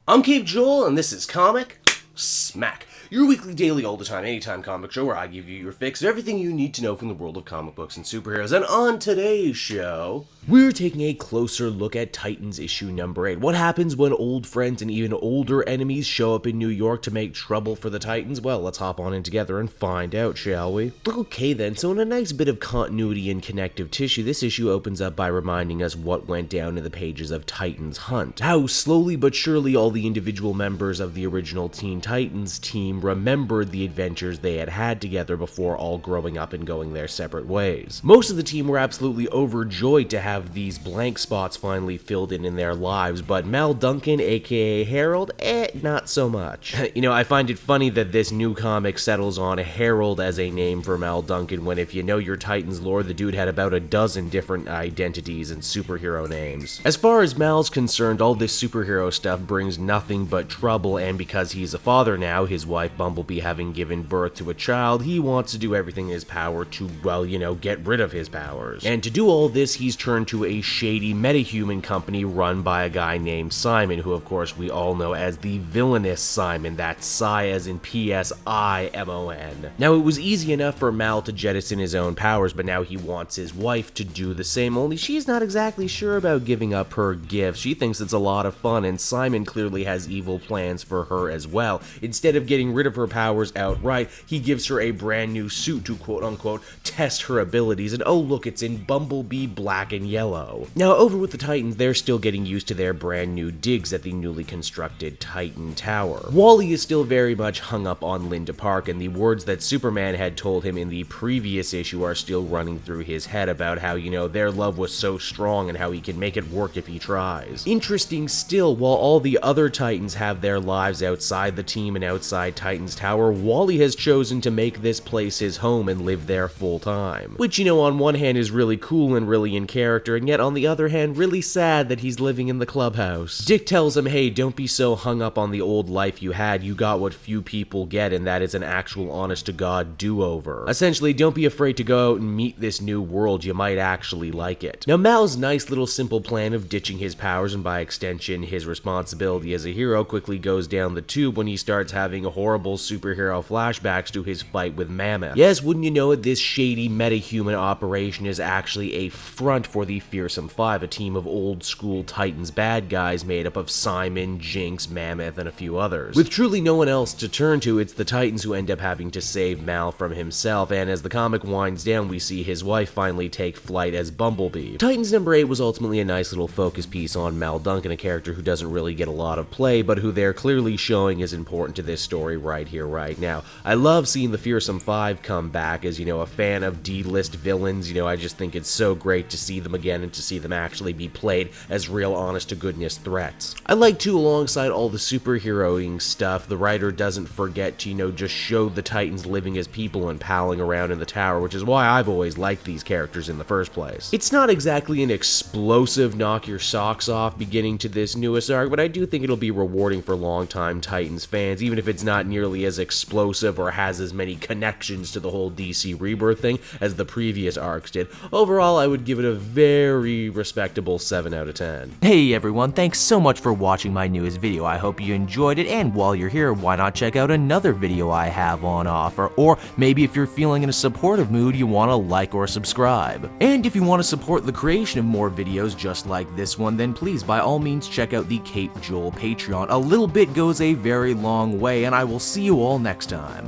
I'm Cape Joel, and this is Comic Smack, your weekly, daily, all-the-time, anytime comic show where I give you your fix of everything you need to know from the world of comic books and superheroes. And on today's show, we're taking a closer look at Titans issue number 8. What happens when old friends and even older enemies show up in New York to make trouble for the Titans? Well, let's hop on in together and find out, shall we? Okay then, so in a nice bit of continuity and connective tissue, this issue opens up by reminding us what went down in the pages of Titans Hunt. How slowly but surely all the individual members of the original Teen Titans team remembered the adventures they had had together before all growing up and going their separate ways. Most of the team were absolutely overjoyed to have these blank spots finally filled in their lives, but Mal Duncan, aka Harold, not so much. You know, I find it funny that this new comic settles on Harold as a name for Mal Duncan, when if you know your Titans lore, the dude had about a dozen different identities and superhero names. As far as Mal's concerned, all this superhero stuff brings nothing but trouble, and because he's a father now, his wife Bumblebee having given birth to a child, he wants to do everything in his power to, well, you know, get rid of his powers. And to do all this, he's turned to a shady metahuman company run by a guy named Simon, who of course we all know as the villainous Simon. That's Psy as in P-S-I-M-O-N. Now, it was easy enough for Mal to jettison his own powers, but now he wants his wife to do the same, only she's not exactly sure about giving up her gift. She thinks it's a lot of fun, and Simon clearly has evil plans for her as well. Instead of getting rid of her powers outright, he gives her a brand new suit to quote-unquote test her abilities, and oh look, it's in Bumblebee black and yellow. Now, over with the Titans, they're still getting used to their brand new digs at the newly constructed Titan Tower. Wally is still very much hung up on Linda Park, and the words that Superman had told him in the previous issue are still running through his head about how, you know, their love was so strong and how he can make it work if he tries. Interesting still, while all the other Titans have their lives outside the team and outside Titan's Tower, Wally has chosen to make this place his home and live there full time. Which, you know, on one hand is really cool and really in character, and yet on the other hand, really sad that he's living in the clubhouse. Dick tells him, hey, don't be so hung up on the old life you had, you got what few people get, and that is an actual honest-to-God do-over. Essentially, don't be afraid to go out and meet this new world, you might actually like it. Now, Mal's nice little simple plan of ditching his powers and by extension his responsibility as a hero quickly goes down the tube when he starts having horrible superhero flashbacks to his fight with Mammoth. Yes, wouldn't you know it, this shady metahuman operation is actually a front for the Fearsome Five, a team of old-school Titans bad guys made up of Simon, Jinx, Mammoth, and a few others. With truly no one else to turn to, it's the Titans who end up having to save Mal from himself, and as the comic winds down, we see his wife finally take flight as Bumblebee. Titans number 8 was ultimately a nice little focus piece on Mal Duncan, a character who doesn't really get a lot of play, but who they're clearly showing is important to this story right here, right now. I love seeing the Fearsome Five come back. As, you know, a fan of D-list villains, you know, I just think it's so great to see them again and to see them actually be played as real honest-to-goodness threats. I like, too, alongside all the superheroing stuff, the writer doesn't forget to, you know, just show the Titans living as people and palling around in the tower, which is why I've always liked these characters in the first place. It's not exactly an explosive knock-your-socks-off beginning to this newest arc, but I do think it'll be rewarding for longtime Titans fans, even if it's not nearly as explosive or has as many connections to the whole DC Rebirth thing as the previous arcs did. Overall, I would give it a very respectable 7 out of 10. Hey everyone, thanks so much for watching my newest video. I hope you enjoyed it, and while you're here, why not check out another video I have on offer, or maybe if you're feeling in a supportive mood, you want to like or subscribe. And if you want to support the creation of more videos just like this one, then please by all means check out the Cape Joel Patreon. A little bit goes a very long way, and I will see you all next time.